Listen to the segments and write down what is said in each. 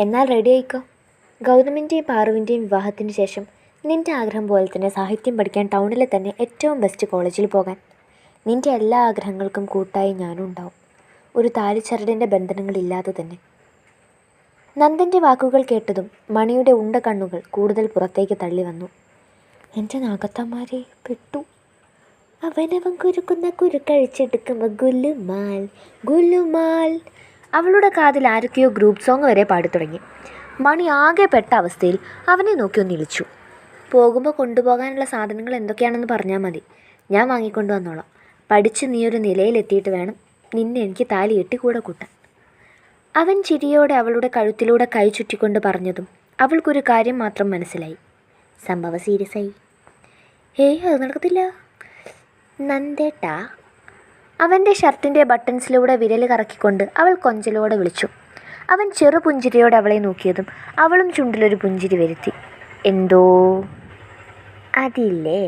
എന്നാൽ റെഡി ആയിക്കോ. ഗൗതമിൻ്റെയും പാറുവിൻ്റെയും വിവാഹത്തിന് ശേഷം നിൻ്റെ ആഗ്രഹം പോലെ തന്നെ സാഹിത്യം പഠിക്കാൻ ടൗണിലെ തന്നെ ഏറ്റവും ബെസ്റ്റ് കോളേജിൽ പോകാൻ. നിൻ്റെ എല്ലാ ആഗ്രഹങ്ങൾക്കും കൂട്ടായി ഞാനും ഉണ്ടാവും, ഒരു താലിച്ചരടിൻ്റെ ബന്ധനങ്ങളില്ലാതെ തന്നെ. നന്ദൻ്റെ വാക്കുകൾ കേട്ടതും മണിയുടെ ഉണ്ട കണ്ണുകൾ കൂടുതൽ പുറത്തേക്ക് തള്ളി വന്നു. എൻ്റെ നാഗത്തമാരെ പെട്ടു. അവനവൻ കുരുക്കുന്ന കുരുക്കഴിച്ചെടുക്കുമ്പോൾ ഗുലുമാൽ ഗുലുമാൽ. അവളുടെ കാതിൽ ആരൊക്കെയോ ഗ്രൂപ്പ് സോങ് വരെ പാടിത്തുടങ്ങി. മണി ആകെ പെട്ട അവസ്ഥയിൽ അവനെ നോക്കി ഒന്ന് ഇളിച്ചു. പോകുമ്പോൾ കൊണ്ടുപോകാനുള്ള സാധനങ്ങൾ എന്തൊക്കെയാണെന്ന് പറഞ്ഞാൽ മതി, ഞാൻ വാങ്ങിക്കൊണ്ടു വന്നോളാം. പഠിച്ച് നീ ഒരു നിലയിലെത്തിയിട്ട് വേണം നിന്നെ എനിക്ക് താലി കെട്ടി കൂടെ കൂട്ടാൻ. അവൻ ചിരിയോടെ അവളുടെ കഴുത്തിലൂടെ കൈ ചുറ്റിക്കൊണ്ട് പറഞ്ഞതും അവൾക്കൊരു കാര്യം മാത്രം മനസ്സിലായി. സംഭവം സീരിയസായി. ഏയ് അത് നടക്കത്തില്ല നന്ദേട്ടാ. അവൻ്റെ ഷർട്ടിൻ്റെ ബട്ടൺസിലൂടെ വിരൽ കറക്കിക്കൊണ്ട് അവൾ കൊഞ്ചലോടെ വിളിച്ചു. അവൻ ചെറുപുഞ്ചിരിയോടെ അവളെ നോക്കിയതും അവളും ചുണ്ടിലൊരു പുഞ്ചിരി വരുത്തി. എന്തോ അതില്ലേ?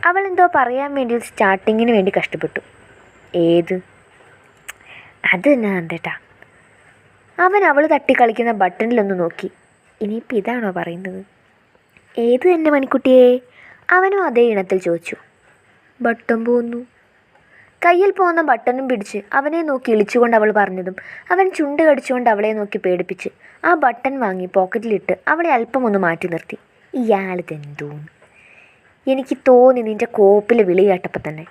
അവളെന്തോ പറയാൻ വേണ്ടി സ്റ്റാർട്ടിങ്ങിന് വേണ്ടി കഷ്ടപ്പെട്ടു. ഏത്? അത് തന്നെ നന്ദേട്ടാ. അവൻ അവൾ തട്ടിക്കളിക്കുന്ന ബട്ടണിലൊന്ന് നോക്കി. ഇനിയിപ്പോൾ ഇതാണോ പറയുന്നത്? ഏത് തന്നെ മണിക്കുട്ടിയെ? അവനും അതേ ഇനത്തിൽ ചോദിച്ചു. ബട്ടൺ പോന്നു. കയ്യിൽ പോകുന്ന ബട്ടണും പിടിച്ച് അവനെ നോക്കി ഇളിച്ചുകൊണ്ട് അവൾ പറഞ്ഞതും അവൻ ചുണ്ട് കടിച്ചുകൊണ്ട് അവളെ നോക്കി പേടിപ്പിച്ച് ആ ബട്ടൺ വാങ്ങി പോക്കറ്റിലിട്ട് അവളെ അല്പം ഒന്ന് മാറ്റി നിർത്തി. ഇയാളിതെന്തോന്ന് എനിക്ക് തോന്നി നിൻ്റെ കോപ്പിലെ വിളി കേട്ടപ്പോൾ തന്നെ.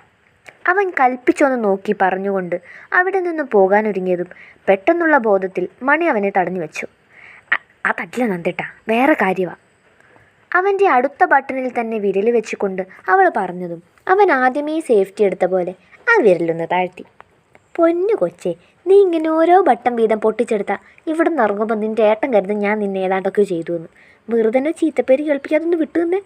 അവൻ കൽപ്പിച്ചൊന്ന് നോക്കി പറഞ്ഞുകൊണ്ട് അവിടെ നിന്ന് പോകാനൊരുങ്ങിയതും പെട്ടെന്നുള്ള ബോധത്തിൽ മണി അവനെ തടഞ്ഞു വെച്ചു. അതല്ല നന്ദേട്ടാ, വേറെ കാര്യമാണ്. അവൻ്റെ അടുത്ത ബട്ടണിൽ തന്നെ വിരൽ വെച്ചുകൊണ്ട് അവൾ പറഞ്ഞതും അവൻ ആദ്യമേ സേഫ്റ്റി എടുത്ത പോലെ ആ വിരലൊന്ന് താഴ്ത്തി. പൊന്നു കൊച്ചേ, നീ ഇങ്ങനെ ഓരോ ബട്ടൺ വീതം പൊട്ടിച്ചെടുത്താൽ ഇവിടെ നിന്ന് ഇറങ്ങുമ്പോൾ നിൻ്റെ ഏട്ടൻ കരുതും ഞാൻ നിന്നെ ഏതാണ്ടൊക്കെ ചെയ്തു എന്ന്. വെറുതെ ചീത്തപ്പേര് കേൾപ്പിക്കാതൊന്ന് വിട്ടു തന്നെ.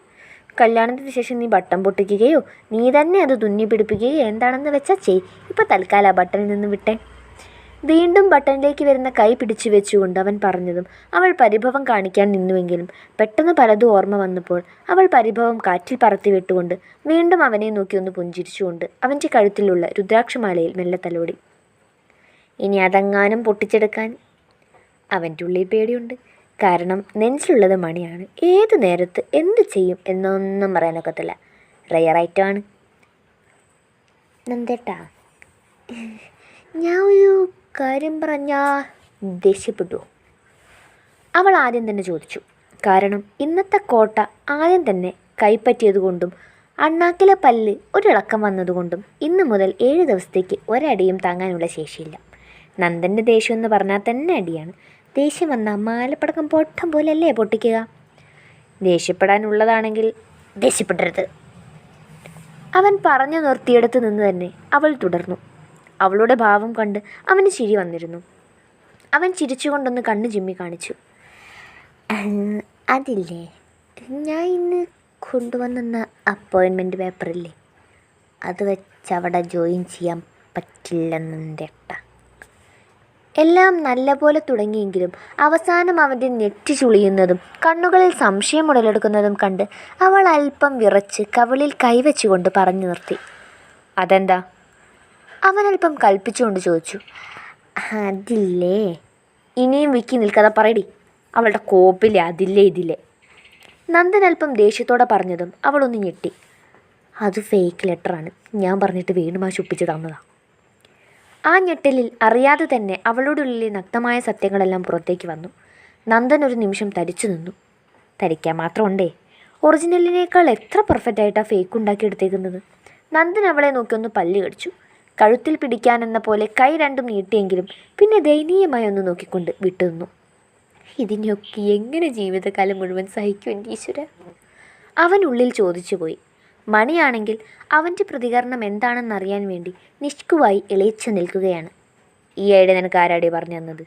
കല്യാണത്തിന് ശേഷം നീ ബട്ടൺ പൊട്ടിക്കുകയോ നീ തന്നെ അത് തുന്നി പിടിപ്പിക്കുകയോ എന്താണെന്ന് വെച്ചാൽ ചെയ്. ഇപ്പോൾ തൽക്കാലം ആ ബട്ടണിൽ നിന്ന് വിട്ടേ. വീണ്ടും ബട്ടണിലേക്ക് വരുന്ന കൈ പിടിച്ചു വെച്ചുകൊണ്ട് അവൻ പറഞ്ഞതും അവൾ പരിഭവം കാണിക്കാൻ നിന്നുവെങ്കിലും പെട്ടെന്ന് പലതും ഓർമ്മ വന്നപ്പോൾ അവൾ പരിഭവം കാറ്റിൽ പറത്തി വിട്ടുകൊണ്ട് വീണ്ടും അവനെ നോക്കി ഒന്ന് പുഞ്ചിരിച്ചുകൊണ്ട് അവൻ്റെ കഴുത്തിലുള്ള രുദ്രാക്ഷമാലയിൽ മെല്ലെ തലോടി. ഇനി അതെങ്ങാനും പൊട്ടിച്ചെടുക്കാൻ അവൻ്റെ ഉള്ളിൽ പേടിയുണ്ട്. കാരണം നെഞ്ചിലുള്ളത് മണിയാണ്. ഏത് നേരത്ത് എന്ത് ചെയ്യും എന്നൊന്നും പറയാനൊക്കത്തില്ല. റയറൈറ്റാണ്. നന്ദേട്ടാ, ഞാൻ ഒരു കാര്യം പറഞ്ഞാൽ ദേഷ്യപ്പെട്ടു? അവൾ ആദ്യം തന്നെ ചോദിച്ചു. കാരണം ഇന്നത്തെ കോട്ട ആദ്യം തന്നെ കൈപ്പറ്റിയതുകൊണ്ടും അണ്ണാക്കിലെ പല്ല് ഒരിളക്കം വന്നതുകൊണ്ടും ഇന്ന് മുതൽ 7 ദിവസത്തേക്ക് ഒരടിയും താങ്ങാനുള്ള ശേഷിയില്ല. നന്ദൻ്റെ ദേഷ്യം എന്ന് പറഞ്ഞാൽ തന്നെ അടിയാണ്. ദേഷ്യം വന്നാൽ മാലപ്പടക്കം പൊട്ടം പോലെയല്ലേ പൊട്ടിക്കുക. ദേഷ്യപ്പെടാനുള്ളതാണെങ്കിൽ ദേഷ്യപ്പെടരുത്. അവൻ പറഞ്ഞു നിർത്തിയെടുത്ത് നിന്ന് തന്നെ അവൾ തുടർന്നു. അവളുടെ ഭാവം കണ്ട് അവന് ചിരി വന്നിരുന്നു. അവൻ ചിരിച്ചുകൊണ്ടൊന്ന് കണ്ണ് ചിമ്മി കാണിച്ചു. അതില്ലേ, ഞാൻ ഇന്ന് കൊണ്ടുവന്ന അപ്പോയിൻമെൻറ്റ് പേപ്പറില്ലേ, അത് വെച്ച് അവിടെ ജോയിൻ ചെയ്യാൻ പറ്റില്ലെന്നെട്ട. എല്ലാം നല്ലപോലെ തുടങ്ങിയെങ്കിലും അവസാനം അവൻ്റെ നെറ്റി ചുളിയുന്നതും കണ്ണുകളിൽ സംശയം ഉടലെടുക്കുന്നതും കണ്ട് അവൾ അല്പം വിറച്ച് കവിളിൽ കൈവച്ചുകൊണ്ട് പറഞ്ഞു നിർത്തി. അതെന്താ? അവനല്പം കൽപ്പിച്ചുകൊണ്ട് ചോദിച്ചു. അതില്ലേ. ഇനിയും വിക്കി നിൽക്കാതെ പറയടി. അവളുടെ കോപ്പില്ലേ അതില്ലേ ഇതില്ലേ. നന്ദൻ അല്പം ദേഷ്യത്തോടെ പറഞ്ഞതും അവളൊന്ന് ഞെട്ടി. അത് ഫേക്ക് ലെറ്ററാണ്, ഞാൻ പറഞ്ഞിട്ട് വീണ്ടും ആ ചുപ്പിച്ച് തന്നതാണ്. ആ ഞെട്ടലിൽ അറിയാതെ തന്നെ അവളുടെ ഉള്ളിലെ നഗ്നമായ സത്യങ്ങളെല്ലാം പുറത്തേക്ക് വന്നു. നന്ദൻ ഒരു നിമിഷം തരിച്ചു നിന്നു. തരിക്കാൻ മാത്രമുണ്ടേ, ഒറിജിനലിനേക്കാൾ എത്ര പെർഫെക്റ്റായിട്ടാണ് ഫേക്ക് ഉണ്ടാക്കിയെടുത്തേക്കുന്നത്. നന്ദൻ അവളെ നോക്കി ഒന്ന് പല്ല് കടിച്ചു. കഴുത്തിൽ പിടിക്കാനെന്ന പോലെ കൈ രണ്ടും നീട്ടിയെങ്കിലും പിന്നെ ദയനീയമായി ഒന്ന് നോക്കിക്കൊണ്ട് വിട്ടുനിന്നു. ഇതിനൊക്കെ എങ്ങനെ ജീവിതകാലം മുഴുവൻ സഹിക്കും എൻ്റെ ഈശ്വര? അവൻ ഉള്ളിൽ ചോദിച്ചു പോയി. മണിയാണെങ്കിൽ അവൻ്റെ പ്രതികരണം എന്താണെന്നറിയാൻ വേണ്ടി നിഷ്കുവായി ഇളയിച്ചു നിൽക്കുകയാണ്. ഈ ഐഡിയ നിനക്ക് ആരാടി പറഞ്ഞു തന്നത്?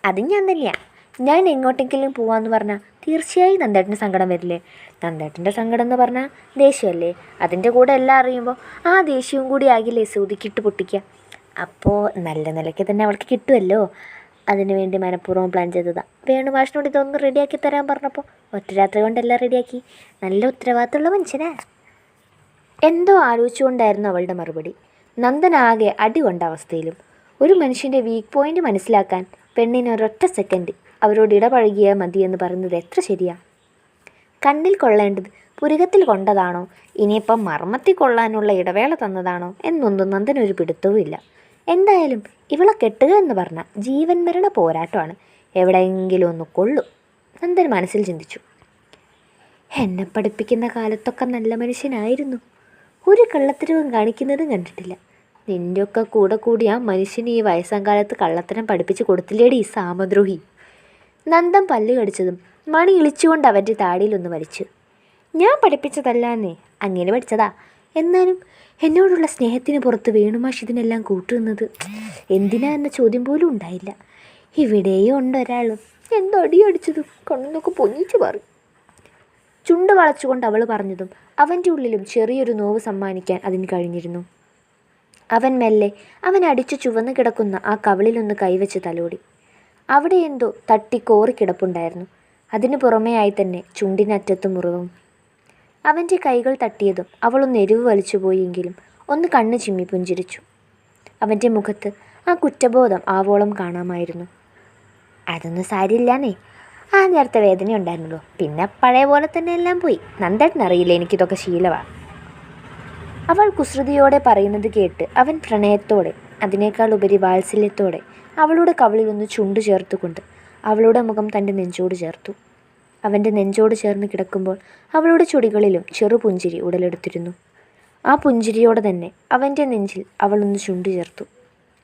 അത് ഞാൻ തന്നെയാണ്. ഞാൻ എങ്ങോട്ടെങ്കിലും പോവാമെന്ന് പറഞ്ഞാൽ തീർച്ചയായും നന്ദേട്ടന് സങ്കടം വരില്ലേ? നന്ദേട്ടൻ്റെ സങ്കടം എന്ന് പറഞ്ഞാൽ ദേഷ്യമല്ലേ? അതിൻ്റെ കൂടെ എല്ലാം അറിയുമ്പോൾ ആ ദേഷ്യവും കൂടി ആകില്ലേ സൂതിക്കിട്ട് പൊട്ടിക്കുക. അപ്പോൾ നല്ല നിലയ്ക്ക് തന്നെ അവൾക്ക് കിട്ടുമല്ലോ. അതിനുവേണ്ടി മനഃപൂർവ്വം പ്ലാൻ ചെയ്തതാണ്. വേണുമാഷിനോട് ഇതൊന്ന് റെഡിയാക്കി തരാൻ പറഞ്ഞപ്പോൾ ഒറ്റ രാത്രി കൊണ്ടെല്ലാം റെഡിയാക്കി. നല്ല ഉത്തരവാദിത്തമുള്ള മനുഷ്യനാ. എന്തോ ആലോചിച്ചുകൊണ്ടായിരുന്നു അവളുടെ മറുപടി. നന്ദനാകെ അടി കൊണ്ട അവസ്ഥയിലും. ഒരു മനുഷ്യൻ്റെ വീക്ക് പോയിൻ്റ് മനസ്സിലാക്കാൻ പെണ്ണിന് ഒരൊറ്റ സെക്കൻഡ് അവരോട് ഇടപഴകിയാൽ മതിയെന്ന് പറയുന്നത് എത്ര ശരിയാ? കണ്ണിൽ കൊള്ളേണ്ടത് പുരികത്തിൽ കൊണ്ടതാണോ, ഇനിയിപ്പം മർമ്മത്തിൽ കൊള്ളാനുള്ള ഇടവേള തന്നതാണോ എന്നൊന്നും നന്ദനൊരു പിടുത്തവുമില്ല. എന്തായാലും ഇവളെ കെട്ടുക എന്ന് പറഞ്ഞാൽ ജീവൻ മരണ പോരാട്ടമാണ്. എവിടെയെങ്കിലും ഒന്ന് കൊള്ളും, നന്ദൻ മനസ്സിൽ ചിന്തിച്ചു. എന്നെ പഠിപ്പിക്കുന്ന കാലത്തൊക്കെ നല്ല മനുഷ്യനായിരുന്നു, ഒരു കള്ളത്തരവും കാണിക്കുന്നതും കണ്ടിട്ടില്ല. നിൻ്റെയൊക്കെ കൂടെ കൂടി ആ മനുഷ്യന് ഈ വയസ്സാം കാലത്ത് കള്ളത്തരം പഠിപ്പിച്ച് കൊടുത്തില്ലേടി ഈ സാമദ്രോഹി. നന്ദൻ പല്ല് കടിച്ചതും മണി ഇളിച്ചുകൊണ്ട് അവൻ്റെ താടിയിലൊന്ന് വലിച്ചു. ഞാൻ പഠിപ്പിച്ചതല്ലാന്നേ, അങ്ങനെ പഠിച്ചതാ. എന്നാലും എന്നോടുള്ള സ്നേഹത്തിന് പുറത്ത് വേണുമാഷ് ഇതിനെല്ലാം കൂട്ടുന്നത് എന്തിനാ എന്ന ചോദ്യം പോലും ഉണ്ടായില്ല. ഇവിടെയും ഉണ്ടൊരാളും എന്തടി അടിച്ചതും കണ്ണൊക്കെ പൊങ്ങിച്ചു മാറി. ചുണ്ട് വളച്ചുകൊണ്ട് അവൾ പറഞ്ഞതും അവൻ്റെ ഉള്ളിലും ചെറിയൊരു നോവ് സമ്മാനിക്കാൻ അതിന് കഴിഞ്ഞിരുന്നു. അവൻ മെല്ലെ അവൻ അടിച്ചു ചുവന്നു കിടക്കുന്ന ആ കവിളിലൊന്ന് കൈവച്ച് തലോടി. അവിടെ എന്തോ തട്ടി കോറിക്കിടപ്പുണ്ടായിരുന്നു. അതിനു പുറമെയായി തന്നെ ചുണ്ടിനറ്റത്ത് മുറിവും. അവൻ്റെ കൈകൾ തട്ടിയതും അവളൊന്ന് എരിവ് വലിച്ചുപോയെങ്കിലും ഒന്ന് കണ്ണ് ചിമ്മി പുഞ്ചിരിച്ചു. അവൻ്റെ മുഖത്ത് ആ കുറ്റബോധം ആവോളം കാണാമായിരുന്നു. അതൊന്നും സാരിയില്ലാന്നേ, ആ നേരത്തെ വേദന ഉണ്ടായിരുന്നല്ലോ, പിന്നെ പഴയ പോലെ തന്നെ എല്ലാം പോയി. നന്ദേട്ടനറിയില്ല എനിക്കിതൊക്കെ ശീലമാണ്. അവൾ കുസൃതിയോടെ പറയുന്നത് കേട്ട് അവൻ പ്രണയത്തോടെ, അതിനേക്കാൾ ഉപരി വാത്സല്യത്തോടെ അവളുടെ കവിളിലൊന്ന് ചുണ്ടു ചേർത്തുകൊണ്ട് അവളുടെ മുഖം തൻ്റെ നെഞ്ചോട് ചേർത്തു. അവൻ്റെ നെഞ്ചോട് ചേർന്ന് കിടക്കുമ്പോൾ അവളുടെ ചുടികളിലും ചെറുപുഞ്ചിരി ഉടലെടുത്തിരുന്നു. ആ പുഞ്ചിരിയോടെ തന്നെ അവൻ്റെ നെഞ്ചിൽ അവളൊന്ന് ചുണ്ടു ചേർത്തു.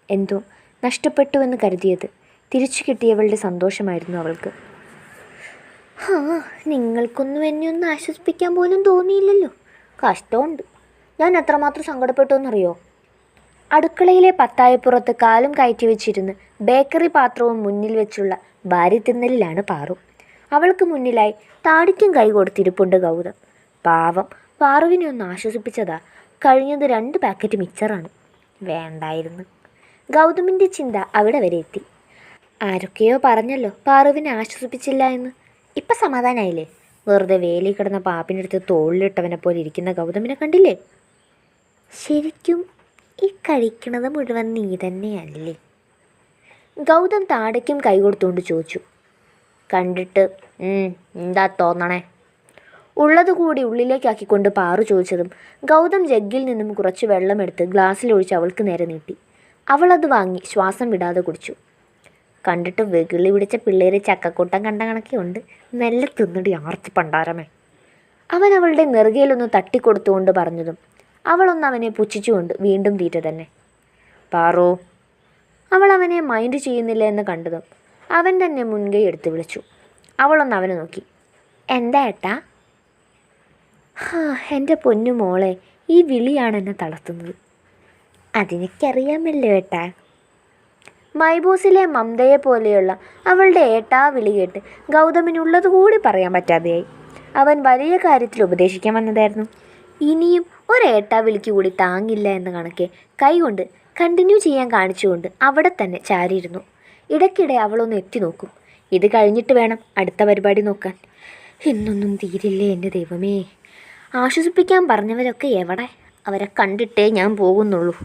എന്തോ നഷ്ടപ്പെട്ടുവെന്ന് കരുതിയത് തിരിച്ചു കിട്ടിയവളുടെ സന്തോഷമായിരുന്നു അവൾക്ക്. നിങ്ങൾക്കൊന്നും എന്നെ ഒന്ന് ആശ്വസിപ്പിക്കാൻ പോലും തോന്നിയില്ലല്ലോ, കഷ്ടമുണ്ട്. ഞാൻ എത്രമാത്രം സങ്കടപ്പെട്ടു എന്നറിയോ? അടുക്കളയിലെ പത്തായപ്പുറത്ത് കാലും കയറ്റി വെച്ചിരുന്ന് ബേക്കറി പാത്രവും മുന്നിൽ വെച്ചുള്ള ഭാര്യ തിന്നലിലാണ് പാറു. അവൾക്ക് മുന്നിലായി താടിക്കും കൈ കൊടുത്തിരിപ്പുണ്ട് ഗൗതം. പാവം, പാറുവിനെ ഒന്ന് ആശ്വസിപ്പിച്ചതാ. കഴിഞ്ഞത് 2 പാക്കറ്റ് മിച്ചറാണ്. വേണ്ടായിരുന്നു. ഗൗതമിൻ്റെ ചിന്ത അവിടെ വരെ എത്തി. ആരൊക്കെയോ പറഞ്ഞല്ലോ പാറുവിനെ ആശ്വസിപ്പിച്ചില്ല എന്ന്. ഇപ്പം സമാധാനമായില്ലേ? വെറുതെ വേലി കിടന്ന പാപ്പിനടുത്ത് തോളിലിട്ടവനെ പോലെ ഇരിക്കുന്ന ഗൗതമിനെ കണ്ടില്ലേ? ശരിക്കും ഈ കഴിക്കണത് മുഴുവൻ നീ തന്നെയല്ലേ? ഗൗതം താടയ്ക്കും കൈ കൊടുത്തുകൊണ്ട് ചോദിച്ചു. കണ്ടിട്ട് എന്താ തോന്നണേ? ഉള്ളത് കൂടി ഉള്ളിലേക്കാക്കിക്കൊണ്ട് പാറു ചോദിച്ചതും ഗൗതം ജഗ്ഗിൽ നിന്നും കുറച്ച് വെള്ളമെടുത്ത് ഗ്ലാസ്സിലൊഴിച്ച് അവൾക്ക് നേരെ നീട്ടി. അവളത് വാങ്ങി ശ്വാസം വിടാതെ കുടിച്ചു. കണ്ടിട്ട് വെകിളി പിടിച്ച പിള്ളേരെ ചക്കക്കൂട്ടം കണ്ട കണക്കെയുണ്ട്. മെല്ലെ തിന്നടി ആർത്തി പണ്ടാരമേ. അവൻ അവളുടെ നെറുകയിലൊന്ന് തട്ടിക്കൊടുത്തുകൊണ്ട് പറഞ്ഞതും അവളൊന്ന് അവനെ പുച്ഛിച്ചുകൊണ്ട് വീണ്ടും തീറ്റ തന്നെ. പാറു. അവൾ അവനെ മൈൻഡ് ചെയ്യുന്നില്ല എന്ന് കണ്ടതും അവൻ തന്നെ മുൻകൈ എടുത്ത് വിളിച്ചു. അവളൊന്ന് അവനെ നോക്കി. എന്താ ഏട്ടാ? എൻ്റെ പൊന്നു മോളെ, ഈ വിളിയാണ് എന്നെ തളർത്തുന്നത്. അതെനിക്കറിയാമല്ലോ ഏട്ടാ. മൈബോസിലെ മമതയെ പോലെയുള്ള അവളുടെ ഏട്ടാ വിളി കേട്ട് ഗൗതമിനുള്ളത് കൂടി പറയാൻ പറ്റാതെയായി. അവൻ വലിയ കാര്യത്തിൽ ഉപദേശിക്കാൻ വന്നതായിരുന്നു. ഇനിയും ഒരേട്ടാ വിളിക്ക് കൂടി താങ്ങില്ല എന്ന കണക്കെ കൈകൊണ്ട് കണ്ടിന്യൂ ചെയ്യാൻ കാണിച്ചുകൊണ്ട് അവിടെ തന്നെ ചാരിയിരുന്നു. ഇടയ്ക്കിടെ അവളൊന്ന് എത്തി നോക്കും. ഇത് കഴിഞ്ഞിട്ട് വേണം അടുത്ത പരിപാടി നോക്കാൻ. ഇന്നൊന്നും തീരില്ലേ എൻ്റെ ദൈവമേ. ആശ്വസിപ്പിക്കാൻ പറഞ്ഞവരൊക്കെ എവിടെ? അവരെ കണ്ടിട്ടേ ഞാൻ പോകുന്നുള്ളൂ.